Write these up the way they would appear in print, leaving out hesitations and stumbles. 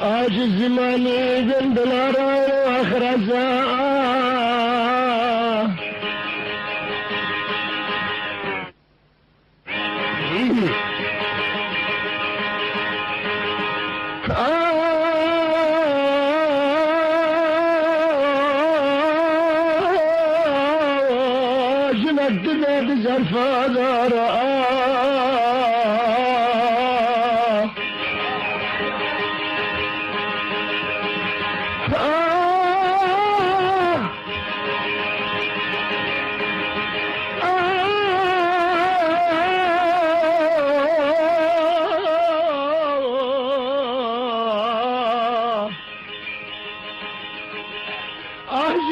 عاجز زماني بن بالعرار واخرزا جنت بيد زرفا دارا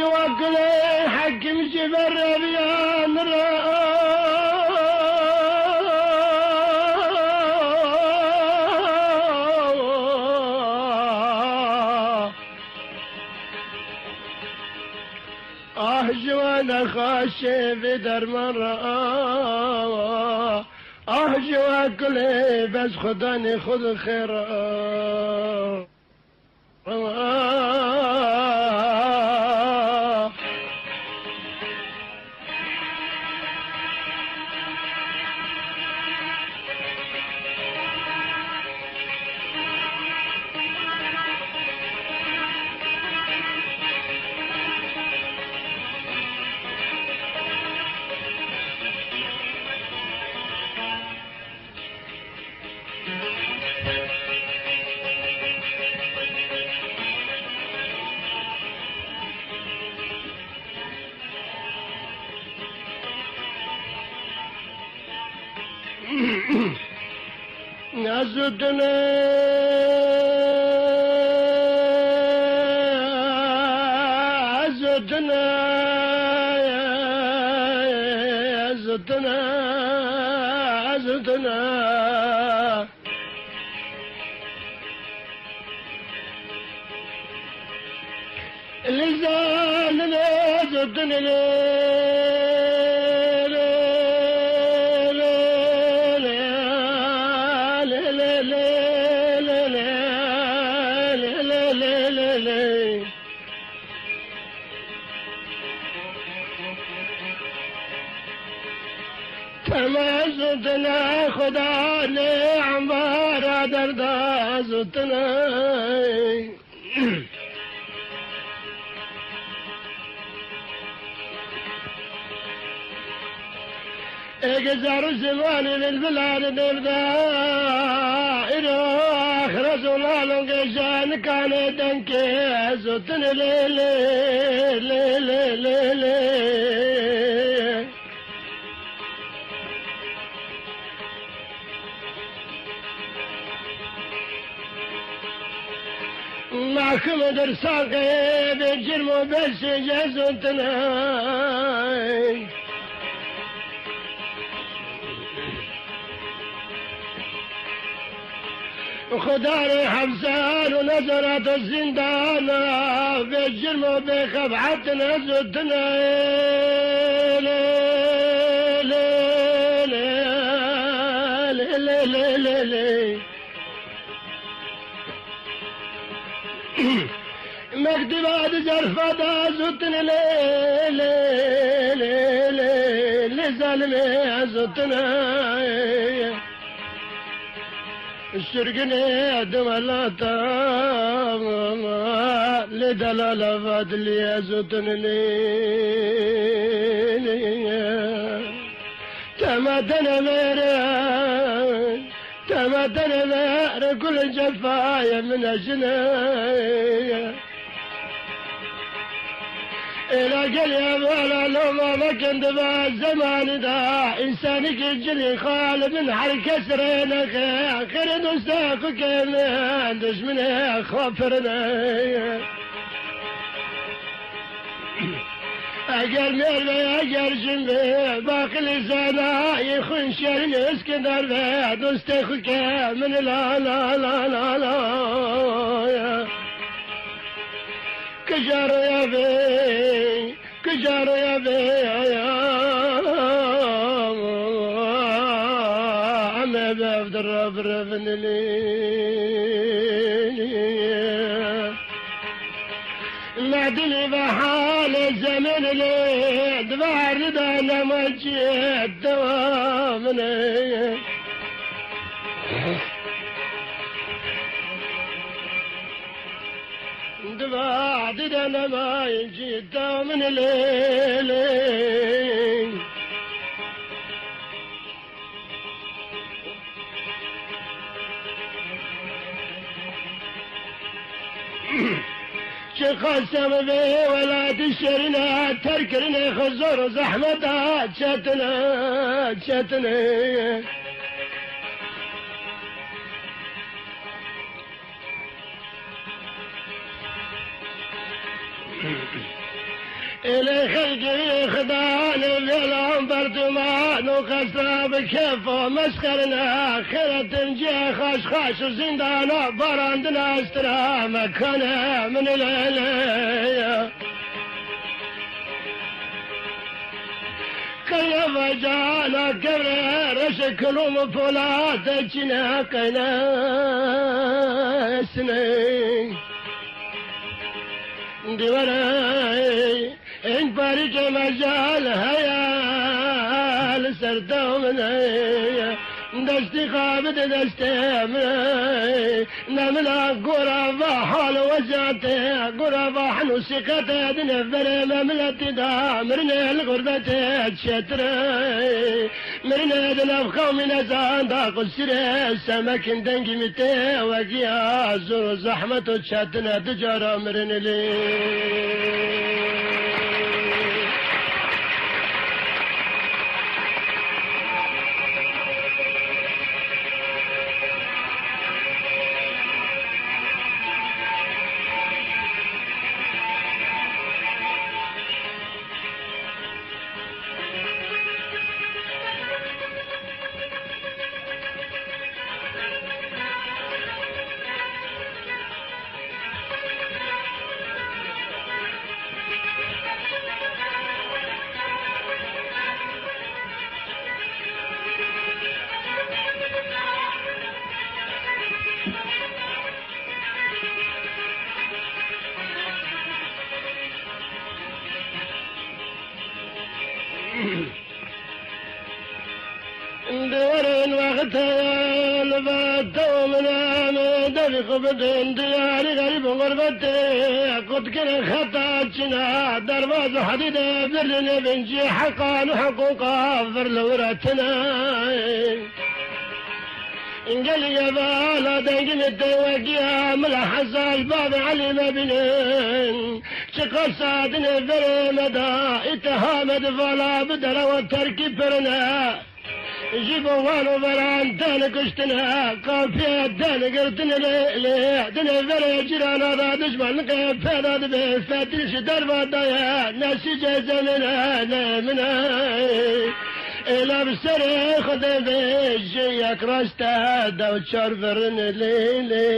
وقلي حكم جبر ريان جوانا خاشي بدر مرة جوا كلي بس خداني خذ خير نازدنا عزدنا عزدنا عزدنا لزالنا عزدنا تمازتنا خدا نعم بارا دردازتنا اقزار زماني للبلاد دردائر اخر زلال قشان كان دنكي زتنا ليلي ليلي ليلي معكم درساقي بالجرم وبس جازتنا وخداري حبسان ونزرت الزندان بالجرم وبخبعتنا زدنا مكتب هذا جرفة زدنا لزلمي زدنا الشرقني دملاتا لدلال فادلي زدنا تمدنا ميران تمدنا مير كل جفايا من أجنايا إلى قل يا مولا لو ما كنت بالزمان دا إنسانك الجري خال من حرك كسرينك آخر نستاق كمان دشمني خافرنا اگر مرمه اگر جنبه باقی لسانا يخون شرين اسكندر به دوست خو که من لا لا لا لا لا كجارو يا بي كجارو يا بي عم بفد الرب رفن لي معدني بحال الزمن لي دبار دانا ما جيت دوامني دبار دانا ما جيت دوامني ليلي قسم به ولا تشرنا تركنا خزر زحمتها شتنا شتنا إلى خلقي خدان بالهم برطمان وخسرة بكيفه مسخرنا خيرة نجي خاش وزندانا براندنا استرا مكانه من الليل كيف جانا كبر رشكلهم فولاد جنا قنا سنين ديواني إن بارك مجال هيا لسردومني دستي خابد دستي مني نملا قرابا حال وزعتي قرابا حنو سيقتي دنفر مملتي دامرني الغربة تشتري مرني دنف قومي نزان دا قسري سمك دنجي متي وقيا زور زحمة تشتنا تجارة مرني لي دورين وقتها لباتو من دفق بدين دياري غريب غربتي قد كان خطاتنا درواز حديدة برنا بنجي حقا وحقوقا فرلورتنا انقل يا بالا دنقم التوقيا ملحظ الباب علي مبنين شقصادنا فرمدا اتهامد فلا بدر وتركي فرنا جيبوا وانو بران تانا كشتنا قافية تانا قرتنا ليه دنا فرا جيرانا دا دشمن قيب فادا دبه فاتلش دربا دايا ناسي جازمنا نامنا إلا بسري خذ بيش يكرستا دو تشرفرن ليلي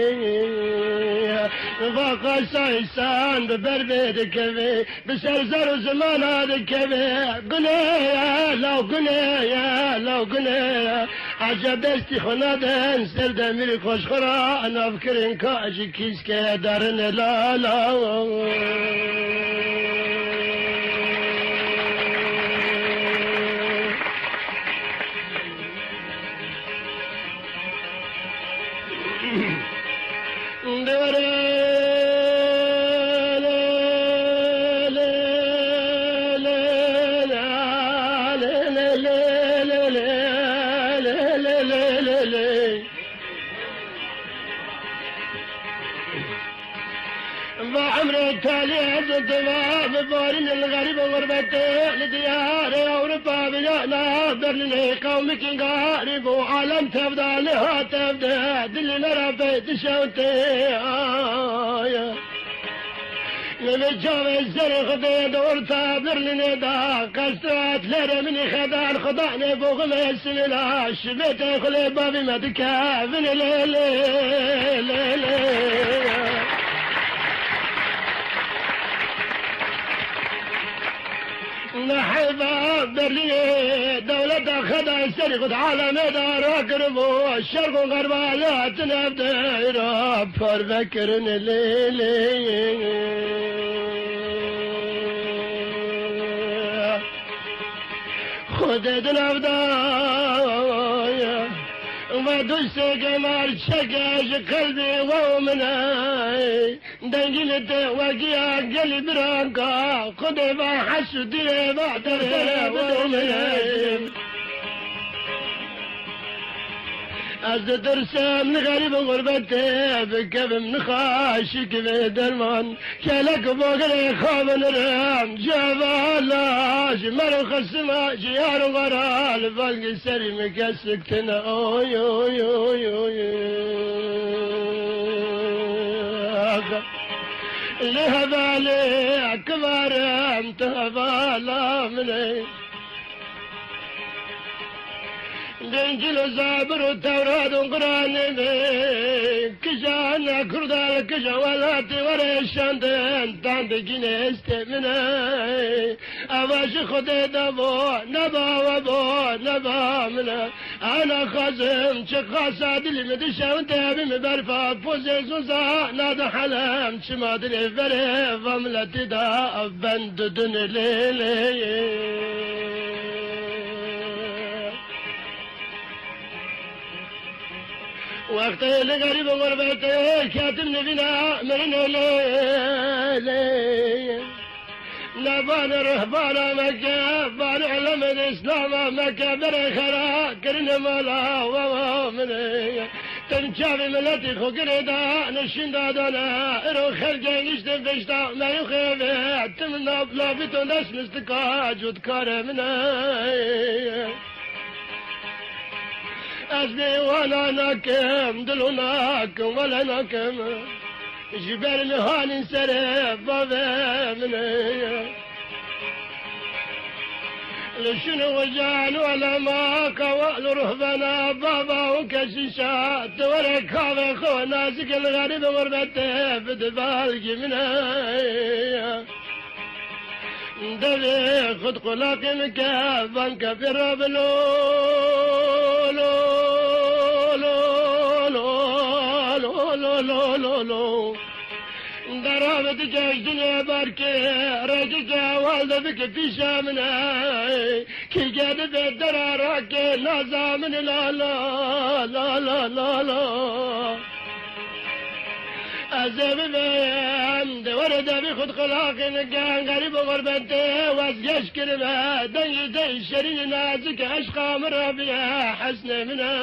باقا سايسان ببربيد كبي بسرزر زمان هذا كبي قنايا لو قنايا لو قنايا عجب استي خنادن سرد ميري خوش خرا انا فكرين كاجي كيس كدارن لا لا بعمر تالي الدماء بارين الغريب وغربته لديار أوروبا بجانا برلين قومك غارب وعالم تبدا لها تبدا دلنا ربيت شوتي نبجاوز زرق بيد ورطا برلن دا قصرات لرمني خدار خدا نبوغ مسملا شبت خلي بابي مدكا بن لي لي لي لي نحبا برلين دولة خدا سرقت عالم دار اقربو الشرق وغرب لا تنبدأ رب فربكرن الليلي خدت الأفضايا ودوس قمر شقاش قلبي ومناي دنجلت وقيا قلب رانقا خدبا حسدي بعتري ومناي أزد رسام غريب غربتي بكب من خاشك بدرمان كلك بغري خواب نرام جبالاش مرخص ما جيار غرال بلق سري مكسكتنا اوي اوي اوي اوي لهبالي كبار امتهبالا مني دنجل زابر والتوراة وقرآن كجانا كردا كجا ولاتي وريشان دين تاندقين استمناي أباش خدي دابو نبا وابو نبا منا أنا خازم شخاصا دلي مدشا ودابي مبرفا فوزي زوزا نادا حلم شمادري فري فملتي دا بند دن ليلي وقت الغريب غربته كاتب نبينا من ليلي نبان رهبان مكة بان علم الإسلام مكة برخرا كرن مالا ومني تنشافي ملتي خقردا نشين دادانا ارو خلقا يشتم بشتا ما يخيبه تمنا بلابتو ناس مستقاج وتكار مني أزني ولا ناكم دلو ناكم ولا ناكم جبال مهان سرف بابا مني لشنو وجعل ولا ما كوال رهبنا بابا وكشيشات ورك هذا خو ناسك الغريب غربته بدبالك مني دبي خد قلاقي مكافن كفر بلو لو درابت جاش دنيا باركي رججا والدك في شامنا كي جاد بدراراك لازم لا لا لا لا لا لا أزب بيان ورد بخد خلاق نقان غريب غربته وازجاش كلمة دني دي شرين نازك أشقى مرابيا حسن منا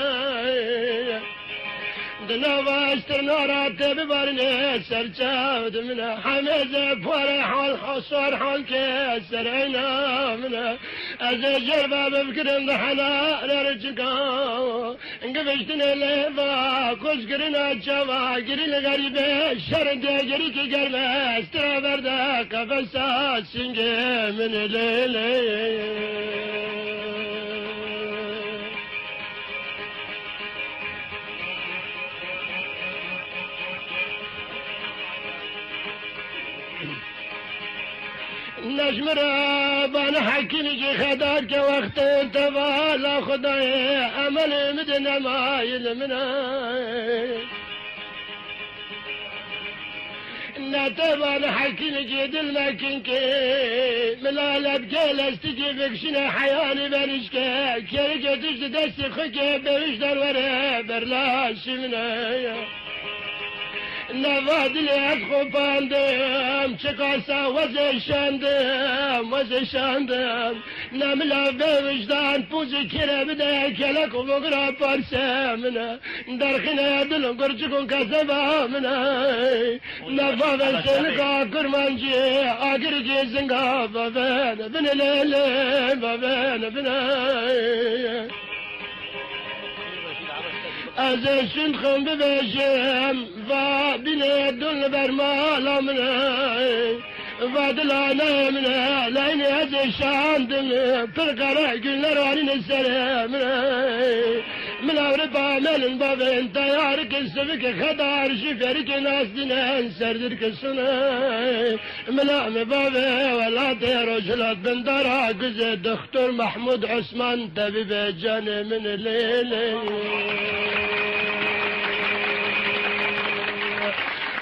دنوا اشترنارات ببارني سرچاود منا حمزة فرح والحصار حال كسر عينا منا أزي جربا بفكرن دحنا نرجقا انقفشتنا ليفا كوشكرنا جوا قرين غريبة شرد جريك قربة استرا بردا كفسا سنجي من ليلي نجم رابان حكيني خداك وقت تبالا خداي امل مدنا ما يلمنا نتبان حكيني جيد المكينكي ملالب جيلس تجي بكشنا حياني برشكا كيرجا تجد دستي خكي بوجدر ورا برلاش منا نوادلي أدخل باندم شقاسا وزشاندم نملا بوجدان بوزي كرا بدا كلك ومقرا بارسامنا درخنا دلو قرشكم كسبا منا نفاف سنقا كرمانجي آقرجي زنقا بابان بن ليلي بابان بنا أزشن خم ببشم فبني دل برمالا مني بعد العناية من لين هذا الشان دم فرقة قلنا رواني السلام من أوربا مال باب انت يارك السبك خدار شفرك ناس دينان سردك السنة من أعم بابي ولا رجلات بن دراك زي دكتور محمود عثمان طبيب جاني من الليل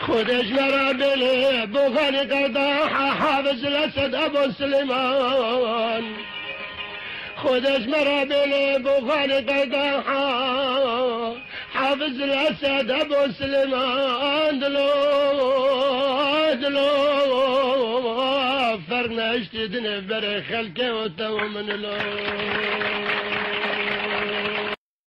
خدش مرابلي بوغاني قرداحة حافظ الأسد أبو سليمان خدش مرابلي بوغاني قرداحة حافظ الأسد أبو سليمان دلو فرنا اشتدني بري خلقي وتو من لو